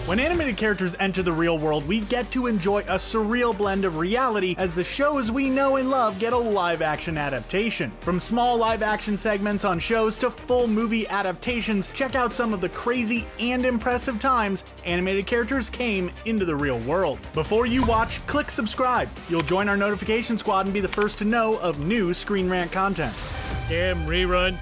When animated characters enter the real world, we get to enjoy a surreal blend of reality as the shows we know and love get a live-action adaptation. From small live-action segments on shows to full movie adaptations, check out some of the crazy and impressive times animated characters came into the real world. Before you watch, click subscribe. You'll join our notification squad and be the first to know of new Screen Rant content. Damn reruns.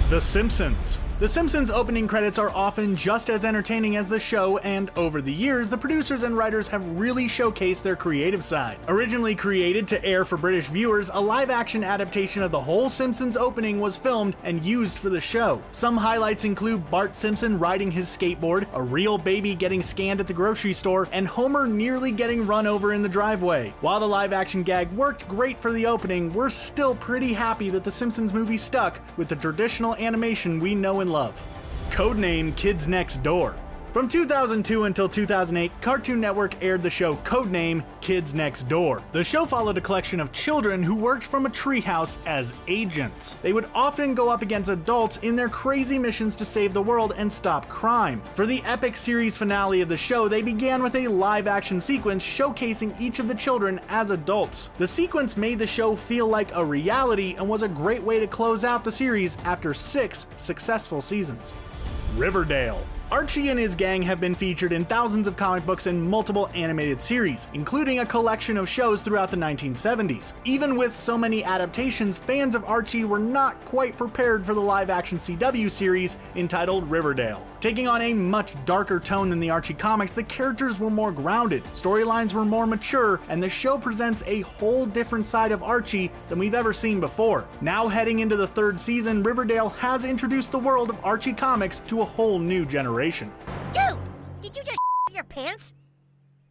The Simpsons. The Simpsons opening credits are often just as entertaining as the show, and over the years, the producers and writers have really showcased their creative side. Originally created to air for British viewers, a live-action adaptation of the whole Simpsons opening was filmed and used for the show. Some highlights include Bart Simpson riding his skateboard, a real baby getting scanned at the grocery store, and Homer nearly getting run over in the driveway. While the live-action gag worked great for the opening, we're still pretty happy that the Simpsons movie stuck with the traditional animation we know and love. Codename Kids Next Door. From 2002 until 2008, Cartoon Network aired the show Codename Kids Next Door. The show followed a collection of children who worked from a treehouse as agents. They would often go up against adults in their crazy missions to save the world and stop crime. For the epic series finale of the show, they began with a live-action sequence showcasing each of the children as adults. The sequence made the show feel like a reality and was a great way to close out the series after 6 successful seasons. Riverdale. Archie and his gang have been featured in thousands of comic books and multiple animated series, including a collection of shows throughout the 1970s. Even with so many adaptations, fans of Archie were not quite prepared for the live-action CW series entitled Riverdale. Taking on a much darker tone than the Archie comics, the characters were more grounded, storylines were more mature, and the show presents a whole different side of Archie than we've ever seen before. Now heading into the 3rd season, Riverdale has introduced the world of Archie comics to a whole new generation. Dude, did you just your pants?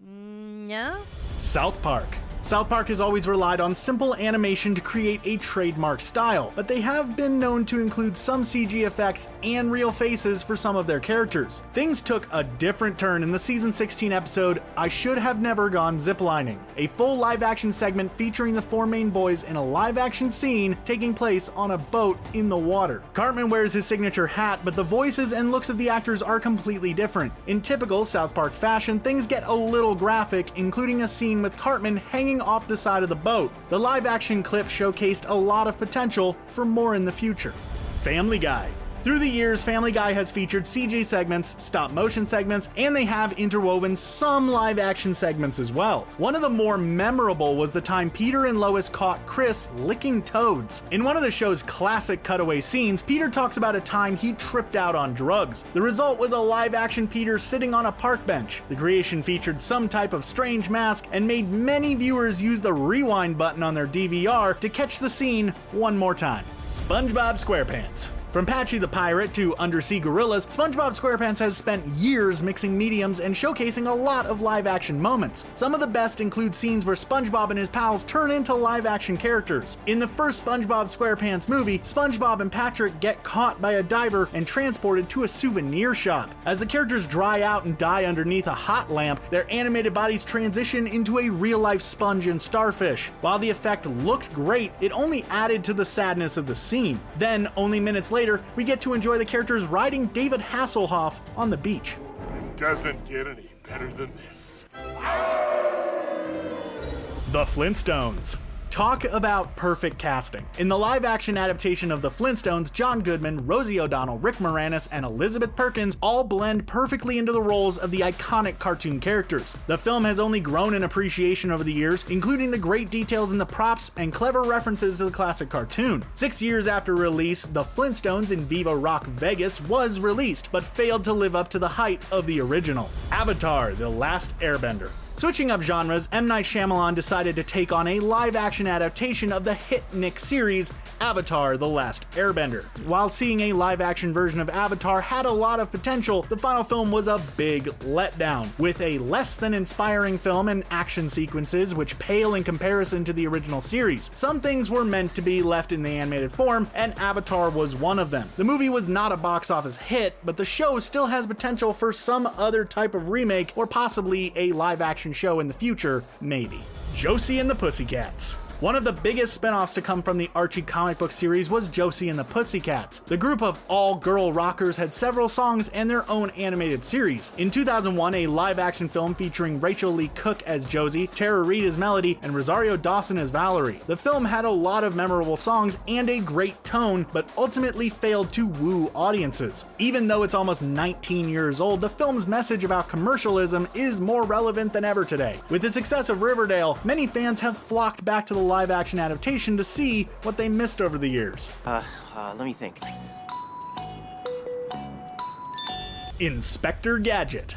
No? South Park. South Park has always relied on simple animation to create a trademark style, but they have been known to include some CG effects and real faces for some of their characters. Things took a different turn in the season 16 episode, I Should Have Never Gone Ziplining, a full live-action segment featuring the 4 main boys in a live-action scene taking place on a boat in the water. Cartman wears his signature hat, but the voices and looks of the actors are completely different. In typical South Park fashion, things get a little graphic, including a scene with Cartman hanging off the side of the boat. The live-action clip showcased a lot of potential for more in the future. Family Guy. Through the years, Family Guy has featured CG segments, stop-motion segments, and they have interwoven some live-action segments as well. One of the more memorable was the time Peter and Lois caught Chris licking toads. In one of the show's classic cutaway scenes, Peter talks about a time he tripped out on drugs. The result was a live-action Peter sitting on a park bench. The creation featured some type of strange mask and made many viewers use the rewind button on their DVR to catch the scene one more time. SpongeBob Squarepants. From Patchy the Pirate to Undersea Gorillas, SpongeBob Squarepants has spent years mixing mediums and showcasing a lot of live-action moments. Some of the best include scenes where SpongeBob and his pals turn into live-action characters. In the first SpongeBob Squarepants movie, SpongeBob and Patrick get caught by a diver and transported to a souvenir shop. As the characters dry out and die underneath a hot lamp, their animated bodies transition into a real-life sponge and starfish. While the effect looked great, it only added to the sadness of the scene. Then, only minutes later, we get to enjoy the characters riding David Hasselhoff on the beach. It doesn't get any better than this. The Flintstones. Talk about perfect casting. In the live-action adaptation of The Flintstones, John Goodman, Rosie O'Donnell, Rick Moranis, and Elizabeth Perkins all blend perfectly into the roles of the iconic cartoon characters. The film has only grown in appreciation over the years, including the great details in the props and clever references to the classic cartoon. 6 years after release, The Flintstones in Viva Rock Vegas was released, but failed to live up to the height of the original. Avatar: The Last Airbender. Switching up genres, M. Night Shyamalan decided to take on a live-action adaptation of the hit Nick series, Avatar: The Last Airbender. While seeing a live-action version of Avatar had a lot of potential, the final film was a big letdown. With a less than inspiring film and action sequences which pale in comparison to the original series. Some things were meant to be left in the animated form, and Avatar was one of them. The movie was not a box office hit, but the show still has potential for some other type of remake or possibly a live-action show in the future, maybe. Josie and the Pussycats. One of the biggest spin-offs to come from the Archie comic book series was Josie and the Pussycats. The group of all-girl rockers had several songs and their own animated series. In 2001, a live-action film featuring Rachel Lee Cook as Josie, Tara Reid as Melody, and Rosario Dawson as Valerie. The film had a lot of memorable songs and a great tone, but ultimately failed to woo audiences. Even though it's almost 19 years old, the film's message about commercialism is more relevant than ever today. With the success of Riverdale, many fans have flocked back to the live-action adaptation to see what they missed over the years. Let me think. Inspector Gadget.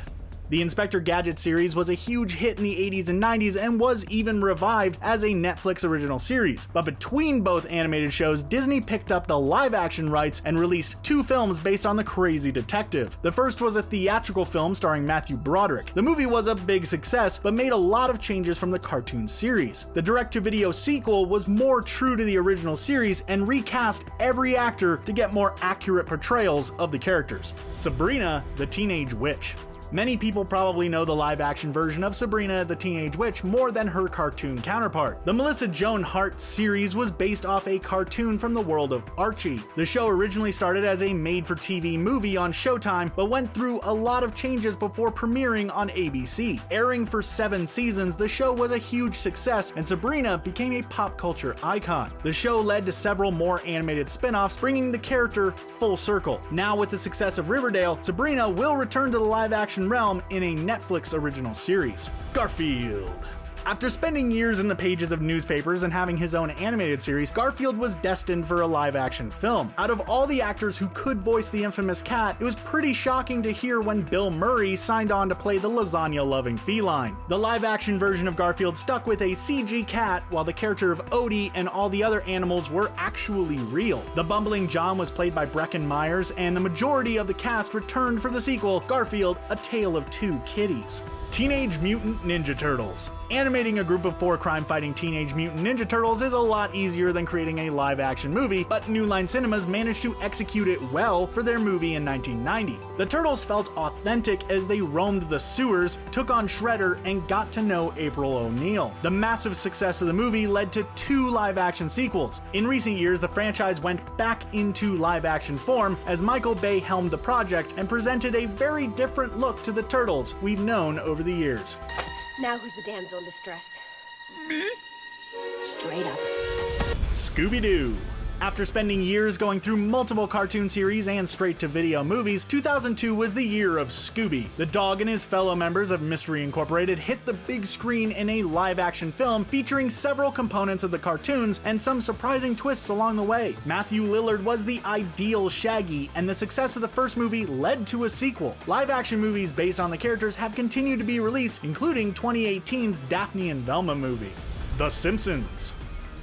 The Inspector Gadget series was a huge hit in the 80s and 90s and was even revived as a Netflix original series. But between both animated shows, Disney picked up the live-action rights and released 2 films based on the crazy detective. The first was a theatrical film starring Matthew Broderick. The movie was a big success, but made a lot of changes from the cartoon series. The direct-to-video sequel was more true to the original series and recast every actor to get more accurate portrayals of the characters. Sabrina, the Teenage Witch. Many people probably know the live-action version of Sabrina the Teenage Witch more than her cartoon counterpart. The Melissa Joan Hart series was based off a cartoon from the world of Archie. The show originally started as a made-for-TV movie on Showtime, but went through a lot of changes before premiering on ABC. Airing for 7 seasons, the show was a huge success, and Sabrina became a pop culture icon. The show led to several more animated spin-offs, bringing the character full circle. Now with the success of Riverdale, Sabrina will return to the live-action realm in a Netflix original series. Garfield. After spending years in the pages of newspapers and having his own animated series, Garfield was destined for a live-action film. Out of all the actors who could voice the infamous cat, it was pretty shocking to hear when Bill Murray signed on to play the lasagna-loving feline. The live-action version of Garfield stuck with a CG cat, while the character of Odie and all the other animals were actually real. The bumbling John was played by Breckin Myers, and the majority of the cast returned for the sequel, Garfield: A Tale of Two Kitties. Teenage Mutant Ninja Turtles. Animating a group of 4 crime-fighting Teenage Mutant Ninja Turtles is a lot easier than creating a live-action movie, but New Line Cinemas managed to execute it well for their movie in 1990. The Turtles felt authentic as they roamed the sewers, took on Shredder, and got to know April O'Neil. The massive success of the movie led to 2 live-action sequels. In recent years, the franchise went back into live-action form as Michael Bay helmed the project and presented a very different look to the Turtles we've known over the years. Now who's the damsel in distress? Me? Straight up. Scooby-Doo. After spending years going through multiple cartoon series and straight-to-video movies, 2002 was the year of Scooby. The dog and his fellow members of Mystery Incorporated hit the big screen in a live-action film featuring several components of the cartoons and some surprising twists along the way. Matthew Lillard was the ideal Shaggy, and the success of the first movie led to a sequel. Live-action movies based on the characters have continued to be released, including 2018's Daphne and Velma movie. The Simpsons.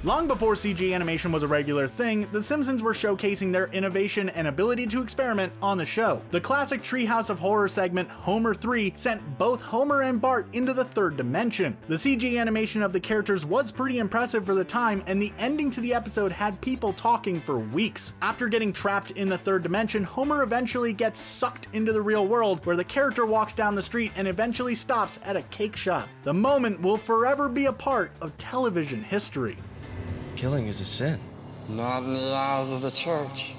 Long before CG animation was a regular thing, The Simpsons were showcasing their innovation and ability to experiment on the show. The classic Treehouse of Horror segment, Homer 3, sent both Homer and Bart into the 3rd dimension. The CG animation of the characters was pretty impressive for the time, and the ending to the episode had people talking for weeks. After getting trapped in the 3rd dimension, Homer eventually gets sucked into the real world, where the character walks down the street and eventually stops at a cake shop. The moment will forever be a part of television history. Killing is a sin. Not in the eyes of the church.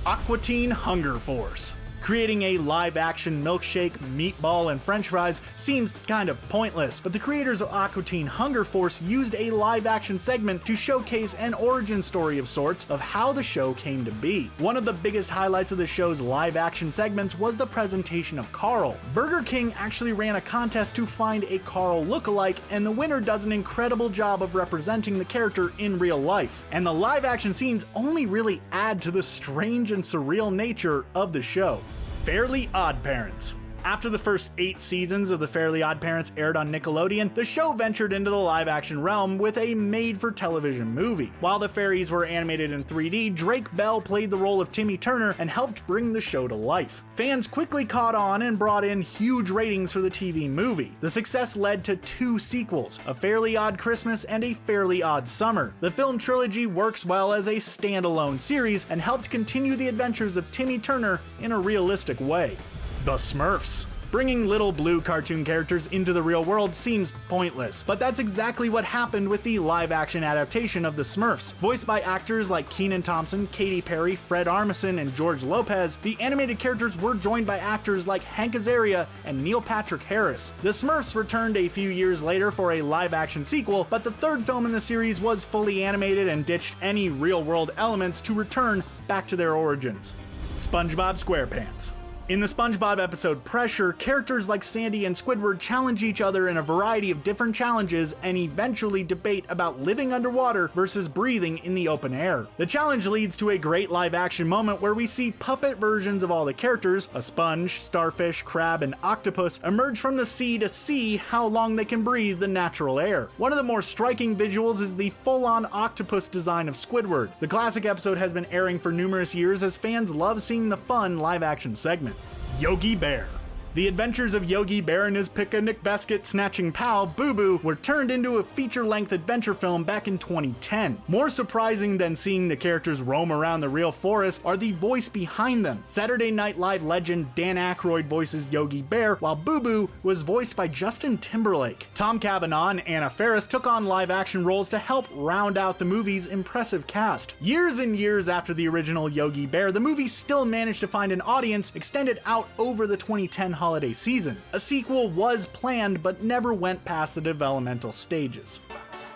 Aqua Teen Hunger Force. Creating a live-action milkshake, meatball, and french fries seems kind of pointless, but the creators of Aqua Teen Hunger Force used a live-action segment to showcase an origin story of sorts of how the show came to be. One of the biggest highlights of the show's live-action segments was the presentation of Carl. Burger King actually ran a contest to find a Carl lookalike, and the winner does an incredible job of representing the character in real life. And the live-action scenes only really add to the strange and surreal nature of the show. Fairly Oddparents. After the first 8 seasons of the Fairly Oddparents aired on Nickelodeon, the show ventured into the live-action realm with a made-for-television movie. While the fairies were animated in 3D, Drake Bell played the role of Timmy Turner and helped bring the show to life. Fans quickly caught on and brought in huge ratings for the TV movie. The success led to 2 sequels, A Fairly Odd Christmas and A Fairly Odd Summer. The film trilogy works well as a standalone series and helped continue the adventures of Timmy Turner in a realistic way. The Smurfs. Bringing little blue cartoon characters into the real world seems pointless, but that's exactly what happened with the live-action adaptation of the Smurfs. Voiced by actors like Kenan Thompson, Katy Perry, Fred Armisen, and George Lopez, the animated characters were joined by actors like Hank Azaria and Neil Patrick Harris. The Smurfs returned a few years later for a live-action sequel, but the third film in the series was fully animated and ditched any real-world elements to return back to their origins. SpongeBob Squarepants. In the SpongeBob episode Pressure, characters like Sandy and Squidward challenge each other in a variety of different challenges and eventually debate about living underwater versus breathing in the open air. The challenge leads to a great live-action moment where we see puppet versions of all the characters, a sponge, starfish, crab, and octopus, emerge from the sea to see how long they can breathe the natural air. One of the more striking visuals is the full-on octopus design of Squidward. The classic episode has been airing for numerous years as fans love seeing the fun live-action segment. Yogi Bear. The adventures of Yogi Bear and his picnic basket snatching pal, Boo Boo, were turned into a feature-length adventure film back in 2010. More surprising than seeing the characters roam around the real forest are the voice behind them. Saturday Night Live legend Dan Aykroyd voices Yogi Bear, while Boo Boo was voiced by Justin Timberlake. Tom Cavanaugh and Anna Faris took on live-action roles to help round out the movie's impressive cast. Years and years after the original Yogi Bear, the movie still managed to find an audience extended out over the 2010 holiday season. A sequel was planned but never went past the developmental stages.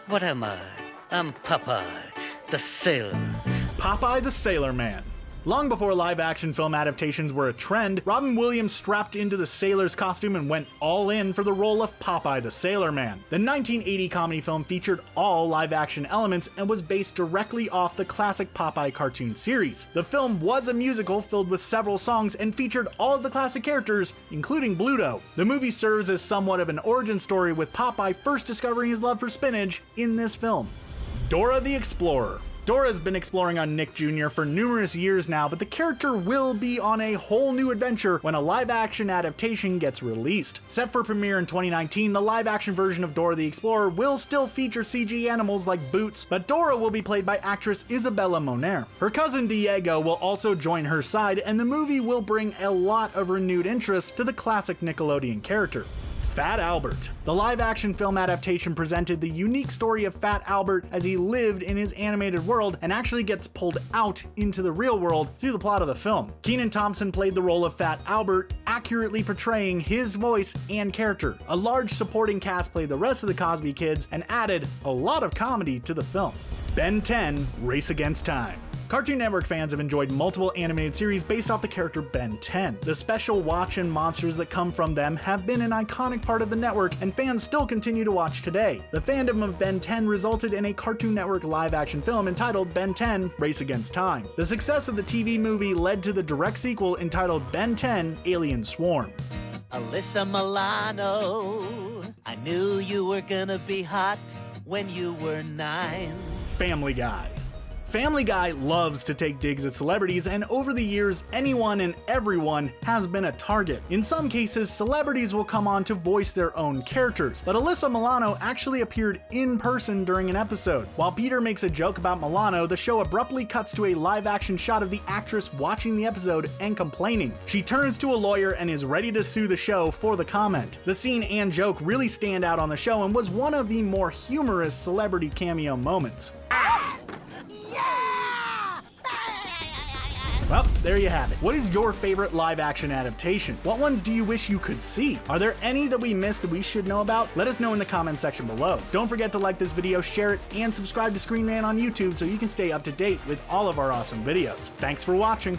What am I? I'm Popeye the Sailorman. Popeye the Sailorman. Long before live-action film adaptations were a trend, Robin Williams strapped into the sailor's costume and went all in for the role of Popeye the Sailorman. The 1980 comedy film featured all live-action elements and was based directly off the classic Popeye cartoon series. The film was a musical filled with several songs and featured all of the classic characters, including Bluto. The movie serves as somewhat of an origin story, with Popeye first discovering his love for spinach in this film. Dora the Explorer. Dora's been exploring on Nick Jr. for numerous years now, but the character will be on a whole new adventure when a live-action adaptation gets released. Set for premiere in 2019, the live-action version of Dora the Explorer will still feature CG animals like Boots, but Dora will be played by actress Isabella Moner. Her cousin Diego will also join her side, and the movie will bring a lot of renewed interest to the classic Nickelodeon character. Fat Albert. The live-action film adaptation presented the unique story of Fat Albert as he lived in his animated world and actually gets pulled out into the real world through the plot of the film. Kenan Thompson played the role of Fat Albert, accurately portraying his voice and character. A large supporting cast played the rest of the Cosby Kids and added a lot of comedy to the film. Ben 10: Race Against Time. Cartoon Network fans have enjoyed multiple animated series based off the character Ben 10. The special watch and monsters that come from them have been an iconic part of the network, and fans still continue to watch today. The fandom of Ben 10 resulted in a Cartoon Network live-action film entitled Ben 10: Race Against Time. The success of the TV movie led to the direct sequel entitled Ben 10: Alien Swarm. Alyssa Milano, I knew you were gonna be hot when you were 9. Family Guy. Family Guy loves to take digs at celebrities, and over the years, anyone and everyone has been a target. In some cases, celebrities will come on to voice their own characters, but Alyssa Milano actually appeared in person during an episode. While Peter makes a joke about Milano, the show abruptly cuts to a live-action shot of the actress watching the episode and complaining. She turns to a lawyer and is ready to sue the show for the comment. The scene and joke really stand out on the show and was one of the more humorous celebrity cameo moments. Well, there you have it. What is your favorite live-action adaptation? What ones do you wish you could see? Are there any that we missed that we should know about? Let us know in the comment section below. Don't forget to like this video, share it, and subscribe to Screen Man on YouTube so you can stay up to date with all of our awesome videos. Thanks for watching.